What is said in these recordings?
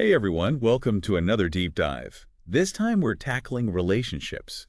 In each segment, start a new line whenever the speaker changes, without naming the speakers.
Hey everyone, welcome to another deep dive. This time we're tackling relationships.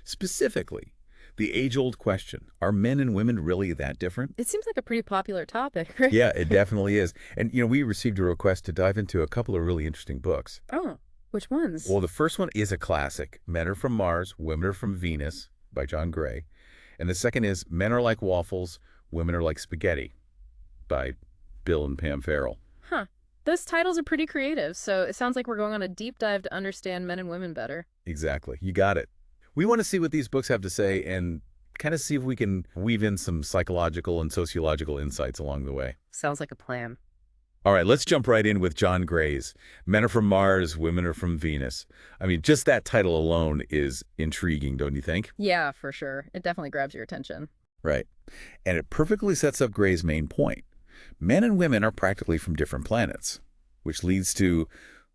Specifically, the age-old question, are men and women really that different?
It seems like a pretty popular topic, right?
Yeah, it definitely is. And we received a request to dive into a couple of really interesting books.
Oh, which ones?
Well, the first one is a classic, Men Are From Mars, Women Are From Venus by John Gray. And the second is Men Are Like Waffles, Women Are Like Spaghetti by Bill and Pam Farrel.
Huh. Those titles are pretty creative, so it sounds like we're going on a deep dive to understand men and women better.
Exactly. You got it. We want to see what these books have to say and kind of see if we can weave in some psychological and sociological insights along the way.
Sounds like a plan.
All right, let's jump right in with John Gray's Men Are From Mars, Women Are From Venus. I mean, just that title alone is intriguing, don't you think?
Yeah, for sure. It definitely grabs your attention.
Right. And it perfectly sets up Gray's main point. Men and women are practically from different planets, which leads to,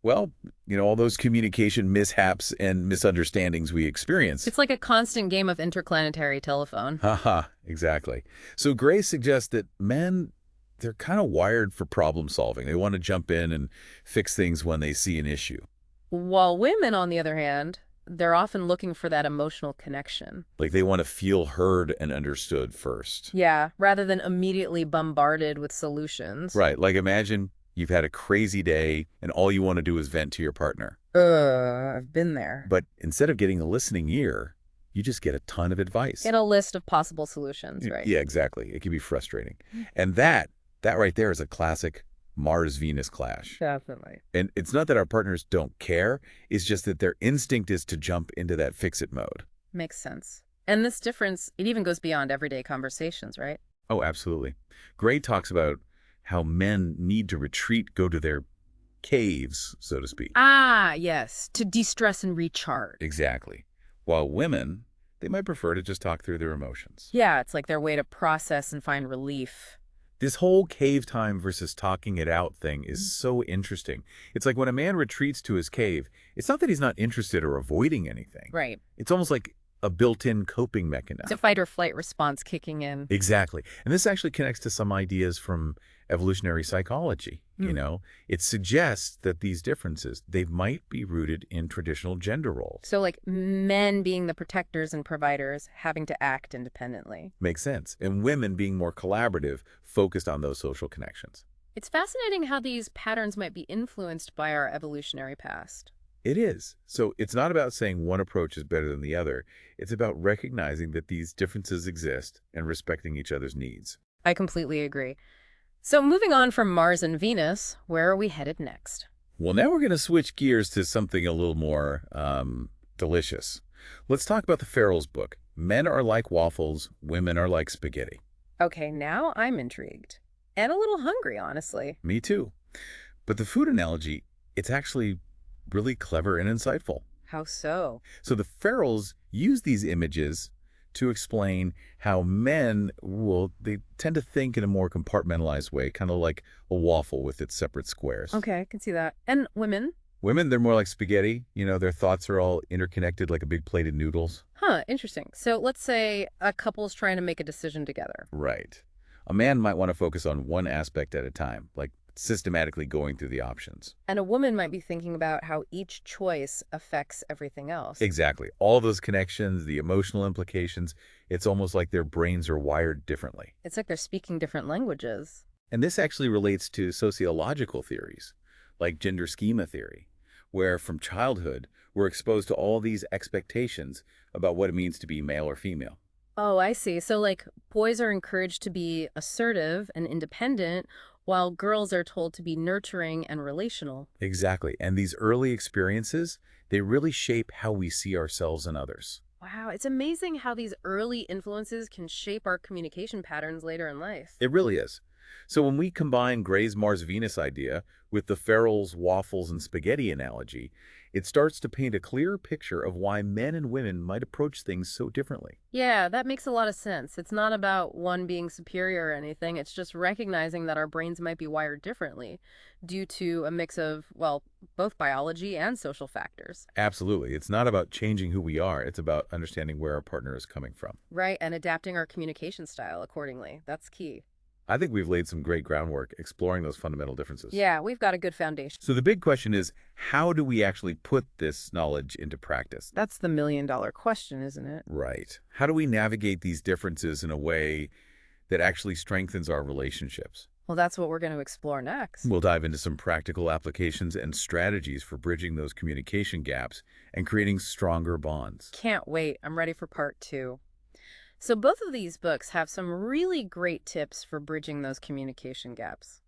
well, all those communication mishaps and misunderstandings we experience.
It's like a constant game of interplanetary telephone.
Haha, exactly. So Gray suggests that men, they're kind of wired for problem solving. They want to jump in and fix things when they see an issue.
While women, on the other hand, they're often looking for that emotional connection.
Like they want to feel heard and understood first.
Yeah, rather than immediately bombarded with solutions.
Right. Like imagine you've had a crazy day and all you want to do is vent to your partner.
I've been there.
But instead of getting a listening ear, you just get a ton of advice.
Get a list of possible solutions, right?
Yeah, exactly. It can be frustrating. And that right there is a classic Mars-Venus clash.
Definitely.
And it's not that our partners don't care. It's just that their instinct is to jump into that fix-it mode.
Makes sense. And this difference, it even goes beyond everyday conversations, right?
Oh, absolutely. Gray talks about how men need to retreat, go to their caves, so to speak.
Ah, yes, to de-stress and recharge.
Exactly. While women, they might prefer to just talk through their emotions.
Yeah, it's like their way to process and find relief.
This whole cave time versus talking it out thing is so interesting. It's like when a man retreats to his cave, it's not that he's not interested or avoiding anything.
Right.
It's almost like a built-in coping mechanism.
It's a fight or flight response kicking in.
Exactly. And this actually connects to some ideas from evolutionary psychology. It suggests that these differences, they might be rooted in traditional gender roles.
So like men being the protectors and providers, having to act independently.
Makes sense. And women being more collaborative, focused on those social connections.
It's fascinating how these patterns might be influenced by our evolutionary past.
It is. So it's not about saying one approach is better than the other. It's about recognizing that these differences exist and respecting each other's needs.
I completely agree. So moving on from Mars and Venus, where are we headed next?
Well, now we're going to switch gears to something a little more delicious. Let's talk about the Farrell's book, Men Are Like Waffles, Women Are Like Spaghetti.
Okay, now I'm intrigued. And a little hungry, honestly.
Me too. But the food analogy, it's actually really clever and insightful.
How so?
So the Farrells use these images to explain how men, well, they tend to think in a more compartmentalized way, kind of like a waffle with its separate squares.
Okay, I can see that. And women?
Women, they're more like spaghetti. Their thoughts are all interconnected like a big plate of noodles.
Huh, interesting. So let's say a couple's trying to make a decision together.
Right. A man might want to focus on one aspect at a time, like systematically going through the options.
And a woman might be thinking about how each choice affects everything else.
Exactly. All those connections, the emotional implications, it's almost like their brains are wired differently.
It's like they're speaking different languages.
And this actually relates to sociological theories, like gender schema theory, where from childhood, we're exposed to all these expectations about what it means to be male or female.
Oh, I see. So like boys are encouraged to be assertive and independent, while girls are told to be nurturing and relational.
Exactly. And these early experiences, they really shape how we see ourselves and others.
Wow, it's amazing how these early influences can shape our communication patterns later in life.
It really is. So when we combine Gray's Mars-Venus idea with the Farrell's waffles and spaghetti analogy, it starts to paint a clearer picture of why men and women might approach things so differently.
Yeah, that makes a lot of sense. It's not about one being superior or anything. It's just recognizing that our brains might be wired differently due to a mix of, well, both biology and social factors.
Absolutely. It's not about changing who we are. It's about understanding where our partner is coming from.
Right, and adapting our communication style accordingly. That's key.
I think we've laid some great groundwork exploring those fundamental differences.
Yeah, we've got a good foundation.
So the big question is, how do we actually put this knowledge into practice?
That's the million-dollar question, isn't it?
Right. How do we navigate these differences in a way that actually strengthens our relationships?
Well, that's what we're going to explore next.
We'll dive into some practical applications and strategies for bridging those communication gaps and creating stronger bonds.
Can't wait. I'm ready for part 2. So both of these books have some really great tips for bridging those communication gaps.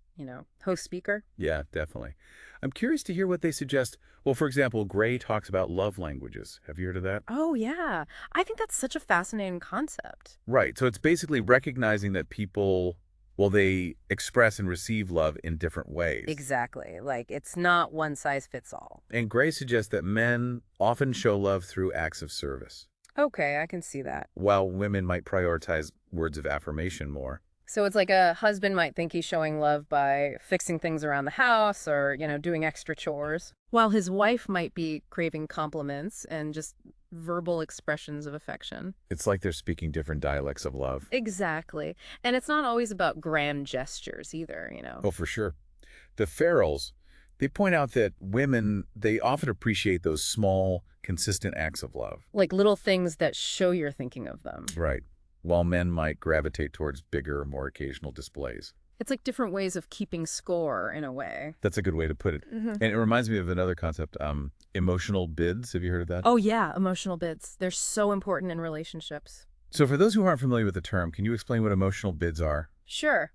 Host speaker.
Yeah, definitely. I'm curious to hear what they suggest. Well, for example, Gray talks about love languages. Have you heard of that?
Oh, yeah. I think that's such a fascinating concept.
Right. So it's basically recognizing that people, well, they express and receive love in different ways.
Exactly. Like, it's not one size fits all.
And Gray suggests that men often show love through acts of service,
Okay, I can see that.
while women might prioritize words of affirmation more.
So it's like a husband might think he's showing love by fixing things around the house or, doing extra chores, while his wife might be craving compliments and just verbal expressions of affection.
It's like they're speaking different dialects of love.
Exactly. And it's not always about grand gestures either.
Oh, for sure. The Farrells, they point out that women, they often appreciate those small, consistent acts of love.
Like little things that show you're thinking of them.
Right. While men might gravitate towards bigger, more occasional displays.
It's like different ways of keeping score in a way.
That's a good way to put it. And it reminds me of another concept, emotional bids. Have you heard of that?
Oh, yeah, emotional bids. They're so important in relationships.
So for those who aren't familiar with the term, can you explain what emotional bids are?
Sure.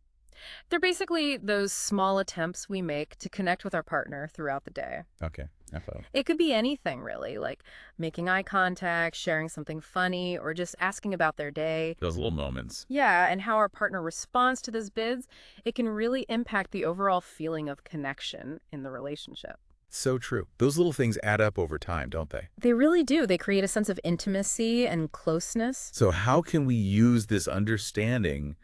They're basically those small attempts we make to connect with our partner throughout the day.
Okay, I follow.
It could be anything, really, like making eye contact, sharing something funny, or just asking about their day.
Those little moments.
Yeah, and how our partner responds to those bids, it can really impact the overall feeling of connection in the relationship.
So true. Those little things add up over time, don't they?
They really do. They create a sense of intimacy and closeness.
So how can we use this understanding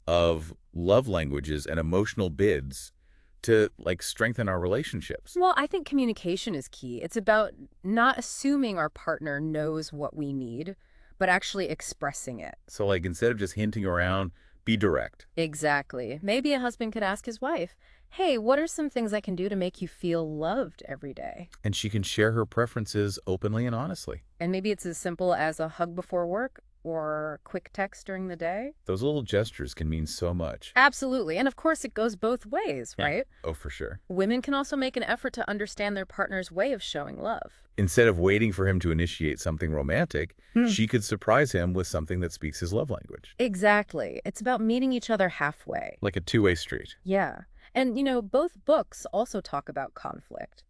of love languages and emotional bids to strengthen our relationships?
Well, I think communication is key. It's about not assuming our partner knows what we need, but actually expressing it.
So instead of just hinting around, be direct.
Exactly. Maybe a husband could ask his wife, hey, what are some things I can do to make you feel loved every day?
And she can share her preferences openly and honestly.
And maybe it's as simple as a hug before work or quick text during the day.
Those little gestures can mean so much.
Absolutely. And of course, it goes both ways,
Yeah.
right?
Oh, for sure.
Women can also make an effort to understand their partner's way of showing love.
Instead of waiting for him to initiate something romantic, she could surprise him with something that speaks his love language.
Exactly. It's about meeting each other halfway.
Like a two-way street.
Yeah. And, both books also talk about conflict,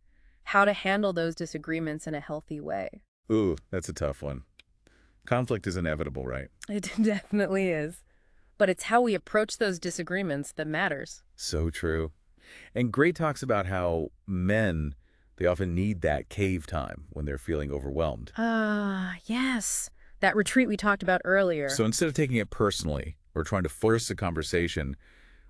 how to handle those disagreements in a healthy way.
Ooh, that's a tough one. Conflict is inevitable, right?
It definitely is. But it's how we approach those disagreements that matters.
So true. And Gray talks about how men, they often need that cave time when they're feeling overwhelmed.
Yes. That retreat we talked about earlier.
So instead of taking it personally or trying to force a conversation,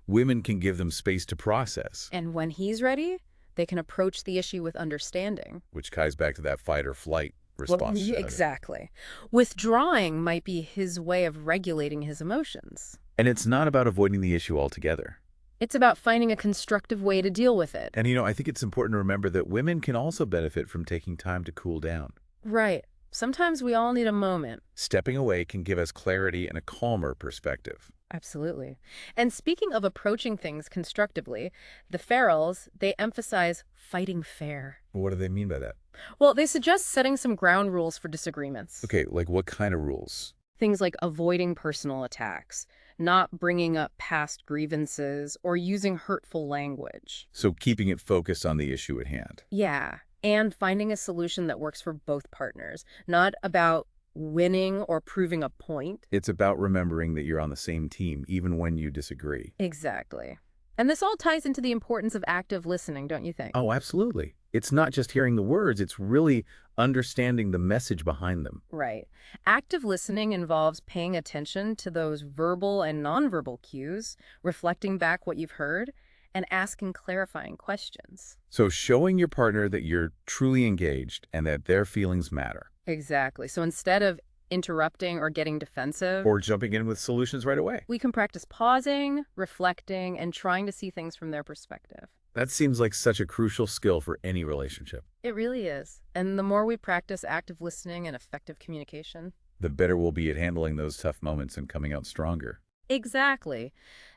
women can give them space to process.
And when he's ready, they can approach the issue with understanding.
Which ties back to that fight or flight response.
Well, exactly. Withdrawing might be his way of regulating his emotions.
And it's not about avoiding the issue altogether.
It's about finding a constructive way to deal with it.
And I think it's important to remember that women can also benefit from taking time to cool down.
Right. Sometimes we all need a moment.
Stepping away can give us clarity and a calmer perspective.
Absolutely. And speaking of approaching things constructively, the Farrells, they emphasize fighting fair.
What do they mean by that?
Well, they suggest setting some ground rules for disagreements.
Okay, what kind of rules?
Things like avoiding personal attacks, not bringing up past grievances, or using hurtful language.
So keeping it focused on the issue at hand.
Yeah, and finding a solution that works for both partners, not about winning or proving a point.
It's about remembering that you're on the same team, even when you disagree.
Exactly. And this all ties into the importance of active listening, don't you think?
Oh, absolutely. It's not just hearing the words, it's really understanding the message behind them.
Right. Active listening involves paying attention to those verbal and nonverbal cues, reflecting back what you've heard, and asking clarifying questions.
So showing your partner that you're truly engaged and that their feelings matter.
Exactly. So instead of interrupting or getting defensive.
Or jumping in with solutions right away.
We can practice pausing, reflecting, and trying to see things from their perspective.
That seems like such a crucial skill for any relationship.
It really is. And the more we practice active listening and effective communication,
The better we'll be at handling those tough moments and coming out stronger.
exactly.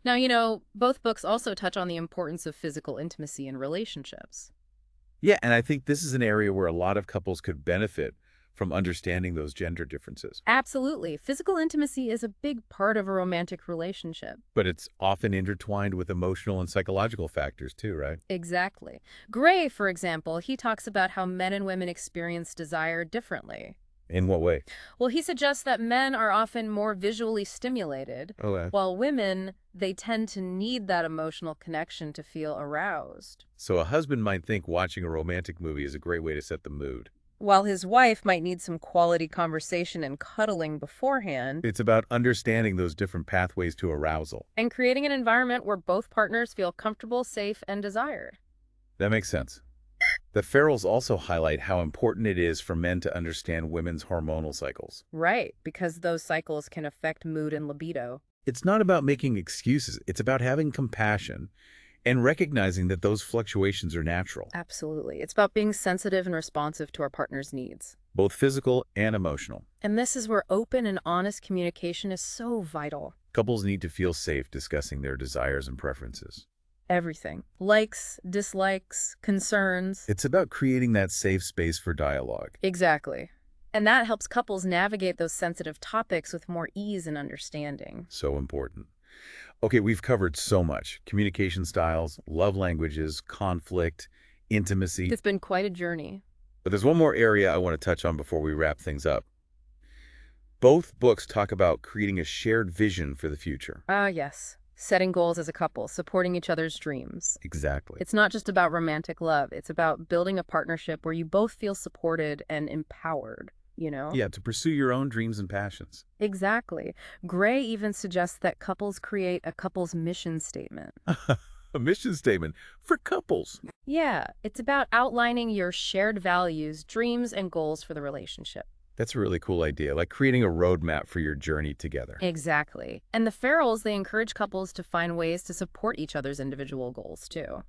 Now, both books also touch on the importance of physical intimacy in relationships.
Yeah, and I think this is an area where a lot of couples could benefit from understanding those gender differences.
Absolutely. Physical intimacy is a big part of a romantic relationship.
But it's often intertwined with emotional and psychological factors too, right?
Exactly. Gray, for example, he talks about how men and women experience desire differently.
In what way?
Well, he suggests that men are often more visually stimulated,
Okay.
while women, they tend to need that emotional connection to feel aroused.
So a husband might think watching a romantic movie is a great way to set the mood.
While his wife might need some quality conversation and cuddling beforehand,
It's about understanding those different pathways to arousal.
and creating an environment where both partners feel comfortable, safe, and desired.
That makes sense. The Farrells also highlight how important it is for men to understand women's hormonal cycles.
Right, because those cycles can affect mood and libido.
It's not about making excuses. It's about having compassion and recognizing that those fluctuations are natural,
Absolutely. It's about being sensitive and responsive to our partner's needs.
both physical and emotional.
And this is where open and honest communication is so vital.
Couples need to feel safe discussing their desires and preferences.
Everything. Likes, dislikes, concerns.
It's about creating that safe space for dialogue.
Exactly. And that helps couples navigate those sensitive topics with more ease and understanding.
So important. Okay, we've covered so much. Communication styles, love languages, conflict, intimacy.
It's been quite a journey.
But there's one more area I want to touch on before we wrap things up. Both books talk about creating a shared vision for the future.
Ah, yes. Setting goals as a couple, supporting each other's dreams.
Exactly.
It's not just about romantic love. It's about building a partnership where you both feel supported and empowered,
Yeah, to pursue your own dreams and passions.
Exactly. Gray even suggests that couples create a couple's mission statement.
A mission statement for couples.
Yeah, it's about outlining your shared values, dreams, and goals for the relationship.
That's a really cool idea, like creating a roadmap for your journey together.
Exactly. And the Farrells, they encourage couples to find ways to support each other's individual goals, too.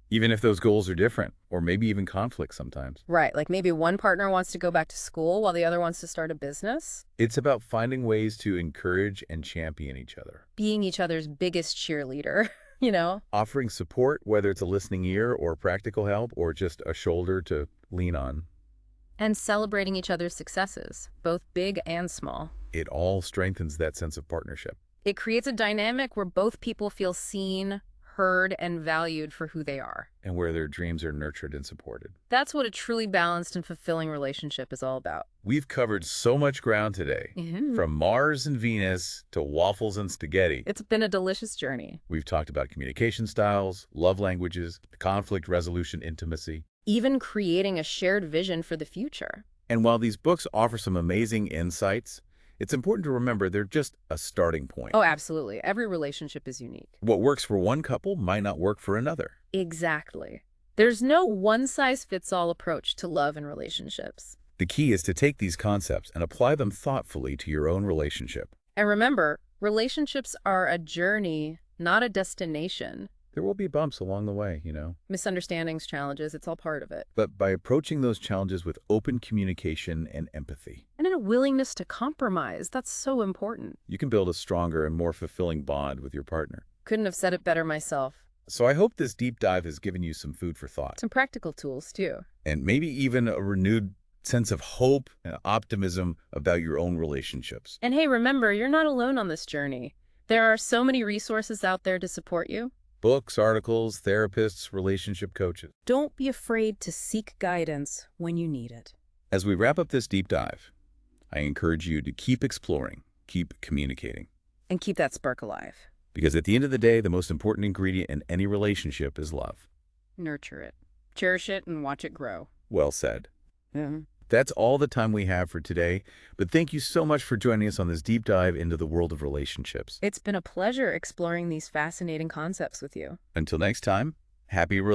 Even if those goals are different, or maybe even conflict sometimes.
Right, like maybe one partner wants to go back to school while the other wants to start a business.
It's about finding ways to encourage and champion each other.
Being each other's biggest cheerleader,
Offering support, whether it's a listening ear or practical help or just a shoulder to lean on.
And celebrating each other's successes, both big and small.
It all strengthens that sense of partnership.
It creates a dynamic where both people feel seen, heard, and valued for who they are.
And where their dreams are nurtured and supported.
That's what a truly balanced and fulfilling relationship is all about.
We've covered so much ground today. From Mars and Venus to waffles and spaghetti.
It's been a delicious journey.
We've talked about communication styles, love languages, conflict resolution, intimacy.
Even creating a shared vision for the future.
And while these books offer some amazing insights, it's important to remember they're just a starting point.
Oh, absolutely. Every relationship is unique.
What works for one couple might not work for another.
Exactly. There's no one-size-fits-all approach to love and relationships.
The key is to take these concepts and apply them thoughtfully to your own relationship.
And remember, relationships are a journey, not a destination.
There will be bumps along the way,
Misunderstandings, challenges, it's all part of it.
But by approaching those challenges with open communication and empathy,
And in a willingness to compromise, that's so important.
you can build a stronger and more fulfilling bond with your partner.
Couldn't have said it better myself.
So I hope this deep dive has given you some food for thought,
Some practical tools, too.
and maybe even a renewed sense of hope and optimism about your own relationships.
And hey, remember, you're not alone on this journey. There are so many resources out there to support you.
Books, articles, therapists, relationship coaches.
Don't be afraid to seek guidance when you need it.
As we wrap up this deep dive, I encourage you to keep exploring, keep communicating.
And keep that spark alive.
Because at the end of the day, the most important ingredient in any relationship is love.
Nurture it. Cherish it and watch it grow.
Well said.
Yeah.
That's all the time we have for today, but thank you so much for joining us on this deep dive into the world of relationships.
It's been a pleasure exploring these fascinating concepts with you.
Until next time, happy